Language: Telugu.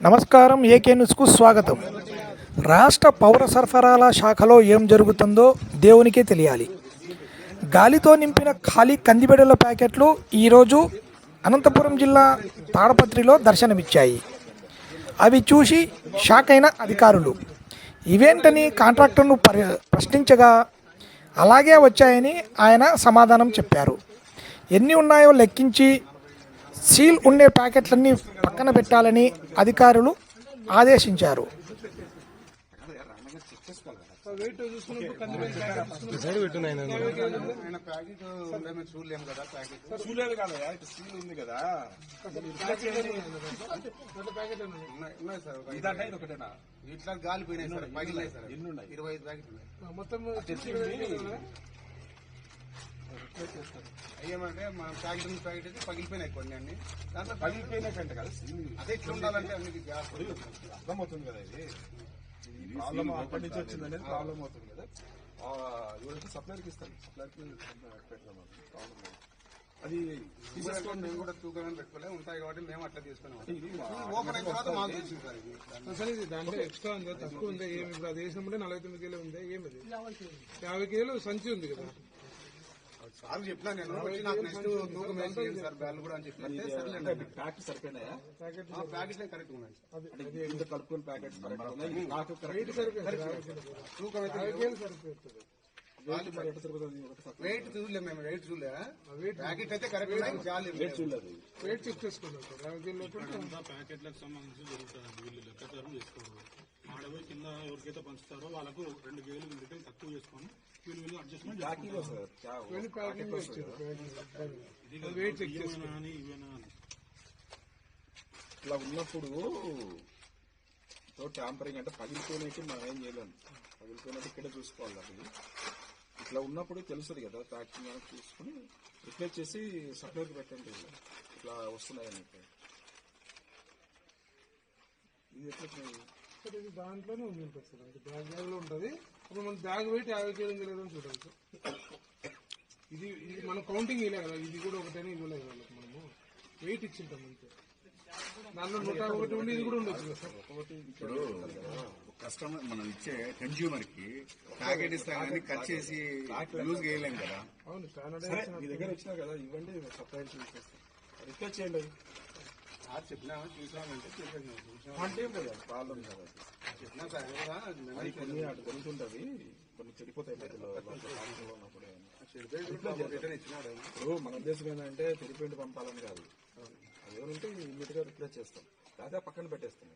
నమస్కారం. ఏకే న్యూస్కు స్వాగతం. రాష్ట్ర పౌర సరఫరాల శాఖలో ఏం జరుగుతుందో దేవునికే తెలియాలి. గాలితో నింపిన ఖాళీ కందిబెడల ప్యాకెట్లు ఈరోజు అనంతపురం జిల్లా తాడపత్రిలో దర్శనమిచ్చాయి. అవి చూసి షాక్ అయిన అధికారులు ఇవేంటని కాంట్రాక్టర్ను ప్రశ్నించగా అలాగే వచ్చాయని ఆయన సమాధానం చెప్పారు. ఎన్ని ఉన్నాయో లెక్కించి సీల్ ఉండే ప్యాకెట్లన్నీ పక్కన పెట్టాలని అధికారులు ఆదేశించారు. ఇట్లా గాలి పోయినాయి సార్, పగిలినాయి సార్, 25 ప్యాకెట్లు మొత్తం అయ్యేమంటే మన ప్యాకెట్ అయితే పగిలిపోయినాయి కొన్ని అన్ని. దాంట్లో పగిలిపోయినాయి కంటే కదా అదే ఇట్లా ఉండాలంటే అన్నికి గ్యాస్ అర్థమవుతుంది కదా. ఇది ప్రాబ్లమ్ అప్పటి నుంచి వచ్చింది అనేది ప్రాబ్లం అవుతుంది కదా. ఎవరైతే సప్లైకి ఇస్తాను, సప్లైకి పెడతాం ప్రాబ్లం. అది తీసేసుకోండి, మేము కూడా తూకం పెట్టుకోలేదు ఉంటాయి కాబట్టి మేము అట్లా తీసుకున్నాం. ఓపెన్ అయిన తర్వాత మాకు వచ్చింది సార్. ఇది అసలు ఇది దాంట్లో ఎక్స్ట్రా ఉందా తక్కువ ఉందా ఏమి? ఇప్పుడు అది వేసినప్పుడే 49 కిలో ఉందా ఏమిది? 50 కిలో సంచి ఉంది కదా సార్. చెప్పినా నేను నాకు నెక్స్ట్ తూకం వేసి సార్ బ్యాల్ కూడా అని చెప్పి ప్యాకెట్ సరిపోయినాయా? ప్యాకెట్ కరెక్ట్ ఉన్నాయి కలుపుకుని ప్యాకెట్స్ తూకం అయితే సరిపోతుంది. వెయిట్ చూడలే మేము, వెయిట్ చూడలే. ప్యాకెట్ అయితే కరెక్ట్ వెయిట్ చూడలేదు. వెయిట్ చెక్ చేసుకుంటాం సార్. ప్యాకెట్లకు సంబంధించి జరుగుతుంది. వీళ్ళు లెక్కచారం చేసుకోవడం ఆడపోయి కింద ఎవరికైతే పంచుతారో వాళ్ళకు 2 కేజీలు రిటర్న్ తక్కువ చేసుకొని వీళ్ళు అడ్జస్ట్మెంట్ వెయిట్ చెక్ చేసుకున్నా అని ఇవేనా అని ఇట్లా ఉన్నప్పుడు ట్యాంపరింగ్ అంటే పగిలిపోయినట్టు మనం ఏం చేయలేము. పగిలిపోయినట్టు ఇక్కడే చూసుకోవాలి. అది ఇట్లా ఉన్నప్పుడు తెలుస్తుంది కదా, ప్యాకింగ్ అని చూసుకుని రిప్లేస్ చేసి సప్లైకి పెట్టండి. ఇట్లా వస్తున్నాయని ఇది ఎట్లా ఇది దాంట్లోనే ఉంది సార్. బ్యాగ్ లో ఉంటుంది. ఇప్పుడు మన బ్యాగ్ వెయిట్ 50 కేజీ లేదని చూడాలి సార్. ఇది మనం కౌంటింగ్ ఇవ్వలే కదా, ఇది కూడా ఒకటైనా ఇవ్వలేదు వాళ్ళకి. మనము వెయిట్ ఇచ్చింటాం అంతే. దాంట్లో 101 ఉండి ఇది కూడా ఉండొచ్చు కదా సార్. ఇప్పుడు కస్టమర్ మనం ఇచ్చే కన్జ్యూమర్ కి ప్యాకెట్ ఇస్తాం కానీ కట్ చేసి యూజ్ చేయలేం కదా. అవును సార్, మీ దగ్గర వచ్చినా కదా ఇవ్వండి, సప్లై చేస్తాం. రిక్వెస్ట్ చేయండి. చెప్పినా చూసామంటే అంటే ప్రాబ్లం కదా. చెప్పినా సార్ అది కొన్ని అటు జరుగుతుంటది, కొన్ని చెడిపోతాయి. ఇప్పుడు మన ఉద్దేశం ఏంటంటే చెడిపోయింటి పంపాలని కాదు. అదేమంటే ఇమ్మీడియట్ గా రిప్లేస్ చేస్తాం, లేదా పక్కన పెట్టేస్తాం.